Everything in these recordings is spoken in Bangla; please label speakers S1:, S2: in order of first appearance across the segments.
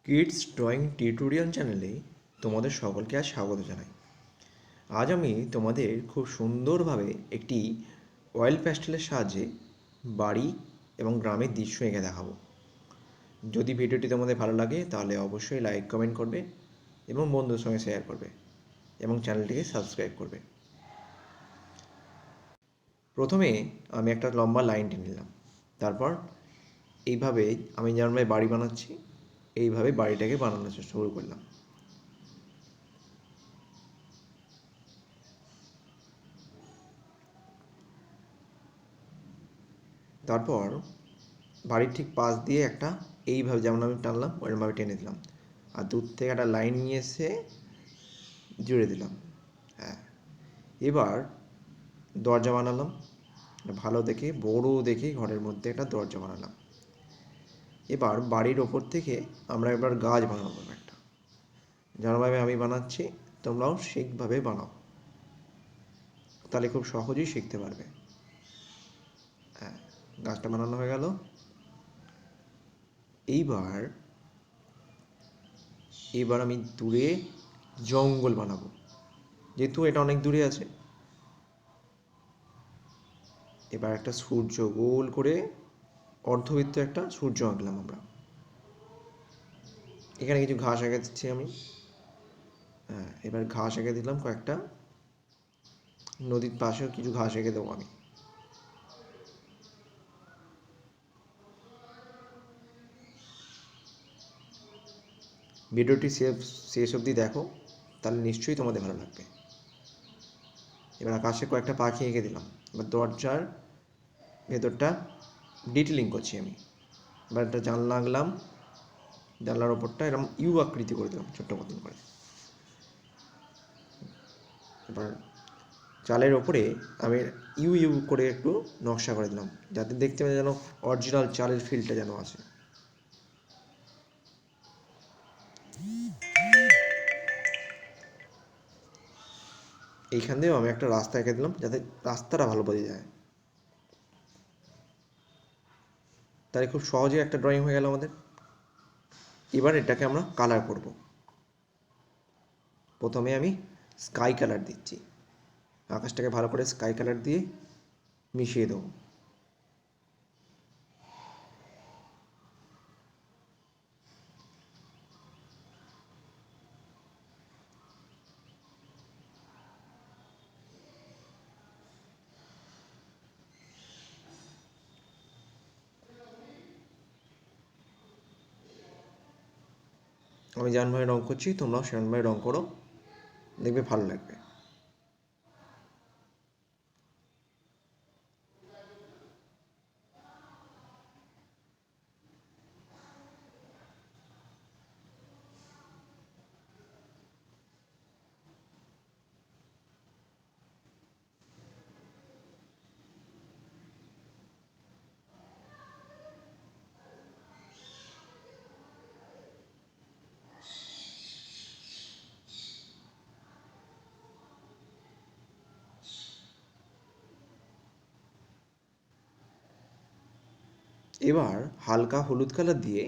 S1: কিডস ড্রয়িং টিউটোরিয়াল চ্যানেলে তোমাদের সকলকে আজ স্বাগত জানাই। আজ আমি তোমাদের খুব সুন্দরভাবে একটি অয়েল প্যাস্টেলের সাহায্যে বাড়ি এবং গ্রামের দৃশ্য এঁকে দেখাবো। যদি ভিডিওটি তোমাদের ভালো লাগে তাহলে অবশ্যই লাইক কমেন্ট করবে এবং বন্ধুদের সঙ্গে শেয়ার করবে এবং চ্যানেলটিকে সাবস্ক্রাইব করবে। প্রথমে আমি একটা লম্বা লাইন টেনে নিলাম, তারপর এইভাবে আমি যেমন বাড়ি বানাচ্ছি এইভাবে বাড়িটাকে বানানো শুরু করলাম। তারপর বাড়ির ঠিক পাশ দিয়ে একটা এইভাবে যেমন আমি টানলাম ওইরকমভাবে টেনে দিলাম, আর দূর থেকে একটা লাইন নিয়ে এসে জুড়ে দিলাম। হ্যাঁ, এবার দরজা বানালাম, ভালো দেখে বড় দেখে ঘরের মধ্যে একটা দরজা বানালাম। এবার বাড়ির ওপর থেকে আমরা এবার গাছ বানাবো একটা, যেমনভাবে আমি বানাচ্ছি তোমরাও ঠিকভাবে বানাও, তাহলে খুব সহজেই শিখতে পারবে। হ্যাঁ, গাছটা বানানো হয়ে গেল। এইবার আমি দূরে জঙ্গল বানাবো, যেহেতু এটা অনেক দূরে আছে। এবার একটা সূর্য গোল করে অর্ধবৃত্ত একটা সূর্য আঁকলাম আমরা। এখানে কিছু ঘাস এঁকে দিচ্ছি আমি। হ্যাঁ, এবার ঘাস এঁকে দিলাম কয়েকটা, নদীর পাশেও কিছু ঘাস এঁকে দেবো আমি। ভিডিওটি শেষ অবধি দেখো, তাহলে নিশ্চয়ই তোমাদের ভালো লাগবে। এবার আকাশে কয়েকটা পাখি এঁকে দিলাম। এবার দরজার ভেতরটা ডিটেলিং করছি আমি। এবার একটা জানলা আঁকলাম, জানলার ওপরটা এরকম ইউ আকৃতি করে দিলাম ছোট্ট মতন করে। এবার চালের ওপরে আমি ইউ ইউ করে একটু নকশা করে দিলাম, যাতে দেখতে পাই যেন অরিজিনাল চালের ফিলটা যেন আসে। এইখান দিয়েও আমি একটা রাস্তা এঁকে দিলাম, যাতে রাস্তাটা ভালো বোঝা যায়। তাহলে খুব সহজে একটা ড্রয়িং হয়ে গেল আমাদের। এবার এটাকে আমরা কালার করব। প্রথমে আমি স্কাই কালার দিচ্ছি, আকাশটাকে ভালো করে স্কাই কালার দিয়ে মিশিয়ে দেবো। আমি যেমনভাবে রঙ করছি তোমরাও সেরকমভাবে রঙ করো, দেখবে ভালো লাগবে। এবার হালকা হলুদ কালার দিয়ে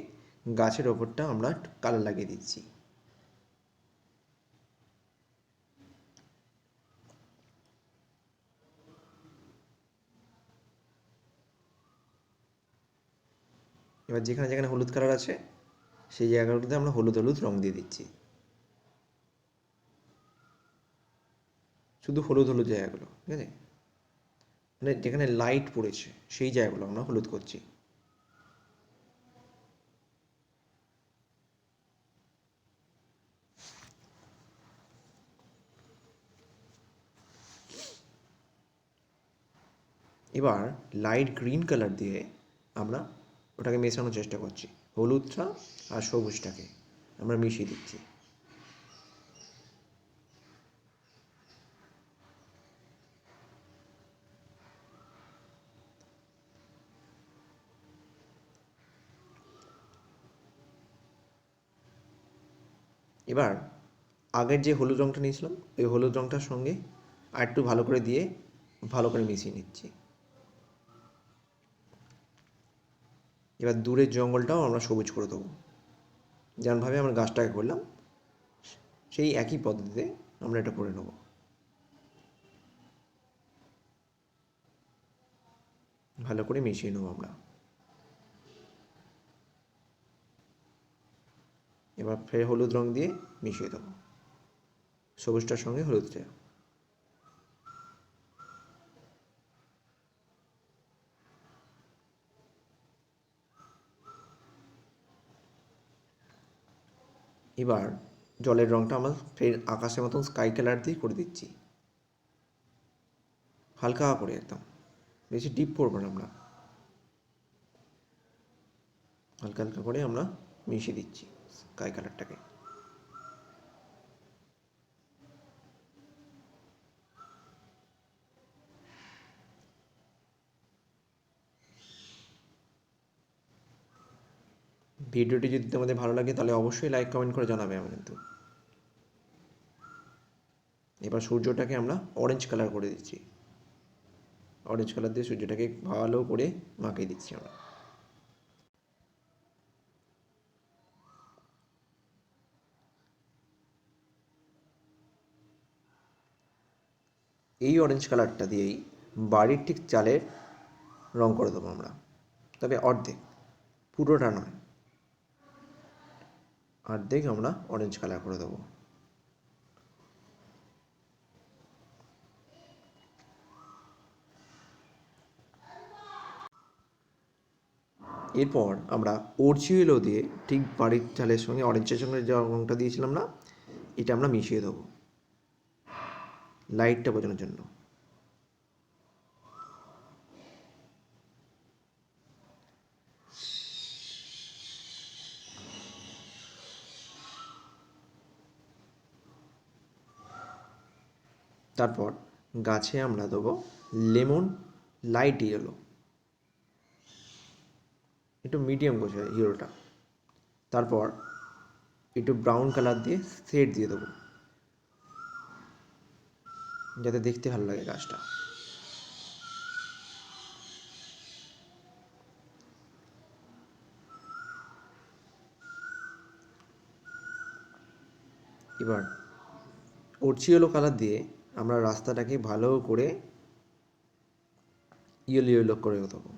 S1: গাছের ওপরটা আমরা কালার লাগিয়ে দিচ্ছি। এবার যেখানে যেখানে হলুদ কালার আছে সেই জায়গাগুলোতে আমরা হলুদ হলুদ রঙ দিয়ে দিচ্ছি, শুধু হলুদ হলুদ জায়গাগুলো, ঠিক আছে? মানে যেখানে লাইট পড়েছে সেই জায়গাগুলো আমরা হলুদ করছি। এবার লাইট গ্রিন কালার দিয়ে আমরা ওটাকে মেশানোর চেষ্টা করছি, হলুদটা আর সবুজটাকে আমরা মিশিয়ে দিচ্ছি। এবার আগের যে হলুদ রঙটা নিয়েছিলাম ওই হলুদ রঙটার সঙ্গে আর একটু ভালো করে দিয়ে ভালো করে মিশিয়ে নিচ্ছি। এবার দূরের জঙ্গলটাও আমরা সবুজ করে দেবো, যেমনভাবে আমরা গাছটাকে করলাম সেই একই পদ্ধতিতে আমরা এটা করে নেব। ভালো করে মিশিয়ে নেব আমরা। এবার ফের হলুদ রং দিয়ে মিশিয়ে দেবো, সবুজটার সঙ্গে হলুদটা। এবার জলের রংটা আমরা ফের আকাশের মতন স্কাই কালার দিয়ে করে দিচ্ছি, হালকা করে একদম, বেশি ডিপ করবো না আমরা, হালকা হালকা করে আমরা মিশিয়ে দিচ্ছি স্কাই কালারটাকে। ভিডিওটি যদি তোমাদের ভালো লাগে তাহলে অবশ্যই লাইক কমেন্ট করে জানাবে আমার কিন্তু। এবার সূর্যটাকে আমরা অরেঞ্জ কালার করে দিচ্ছি, অরেঞ্জ কালার দিয়ে সূর্যটাকে ভালো করে মাখিয়ে দিচ্ছি আমরা। এই অরেঞ্জ কালারটা দিয়েই বাড়ির ঠিক চালের রং করে দেবো আমরা, তবে অর্ধেক, পুরোটা নয়, অর্ধেক আমরা অরেঞ্জ কালার করে দেবো। এরপর আমরা অরচিয়েলো দিয়ে ঠিক বাড়ির চালের সঙ্গে অরেঞ্জের সঙ্গে যে রঙটা দিয়েছিলাম না, এটা আমরা মিশিয়ে দেবো লাইটটা বোঝানোর জন্য। তারপর গাছে আমরা দেবো লেমন লাইট ইয়েলো, একটু মিডিয়াম গোছে হিরোটা। তারপর একটু ব্রাউন কালার দিয়ে শেড দিয়ে দেবো যাতে দেখতে ভালো লাগে গাছটা। এবার অরচিয়েলো কালার দিয়ে আমরা রাস্তাটাকে ভালো করে ইয়েলো ইয়েলো করে দেবো।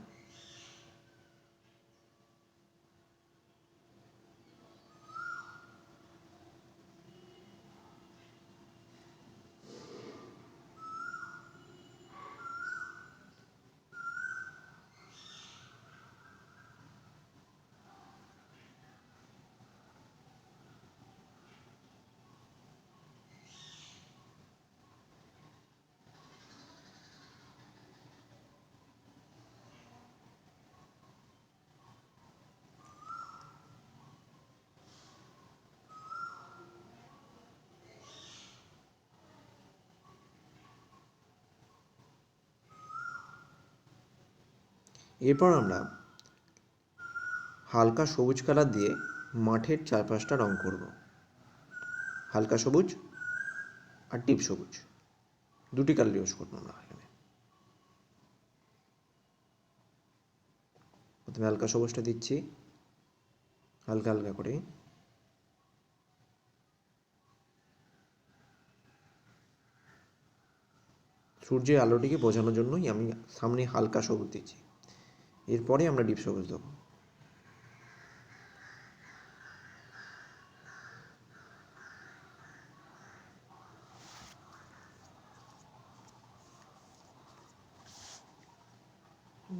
S1: এরপর আমরা হালকা সবুজ কালার দিয়ে মাঠের চারপাশটা রং করব, হালকা সবুজ আর ডিপ সবুজ, দুটি কালার ইউজ করবো আমরা এখানে। প্রথমে হালকা সবুজটা দিচ্ছি হালকা হালকা করে, সূর্যের আলোটিকে বোঝানোর জন্যই আমি সামনে হালকা সবুজ দিচ্ছি। এরপরে আমরা ডিপ সবুজ দেবো।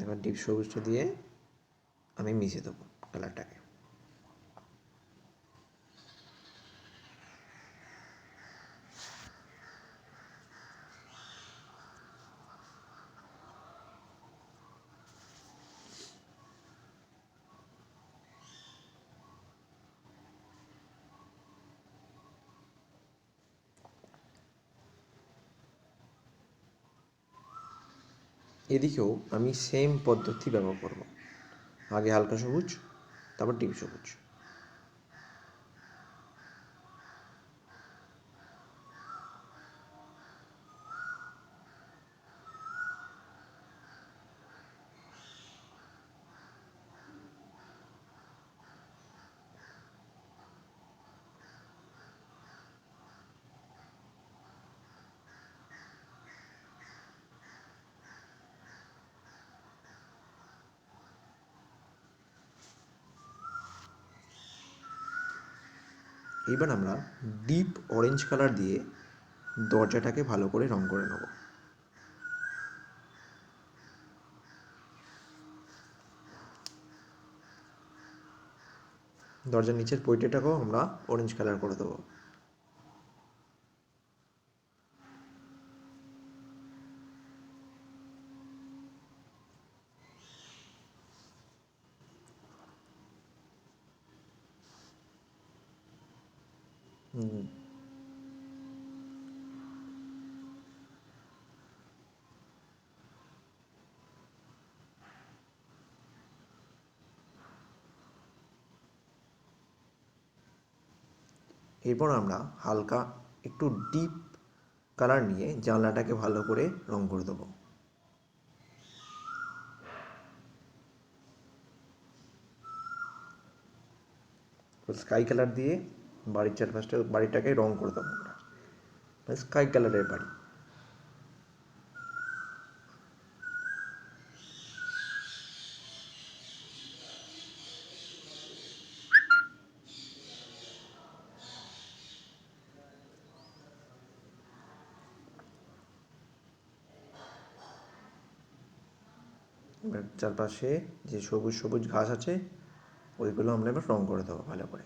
S1: এবার ডিপ সবুজটা দিয়ে আমি মিশিয়ে দেবো কালারটাকে। এদিকেও আমি সেম পদ্ধতি ব্যবহার করব, আগে হালকা সবুজ তারপর ডিপ সবুজ। এইবার আমরা ডিপ অরেঞ্জ কালার দিয়ে দরজাটাকে ভালো করে রং করে নেব। দরজার নিচের পৈটেটাকেও আমরা অরেঞ্জ কালার করে দেবো। এরপর আমরা হালকা একটু ডিপ কালার নিয়ে জানলাটাকে ভালো করে রং করে দেবো। স্কাই কালার দিয়ে বাড়ির চারপাশটা বাড়িটাকে রং করে দেবো আমরা, স্কাই কালারের বাড়ি। এবার চারপাশে যে সবুজ সবুজ ঘাস আছে ওইগুলো আমরা এবার রং করে দেবো ভালো করে।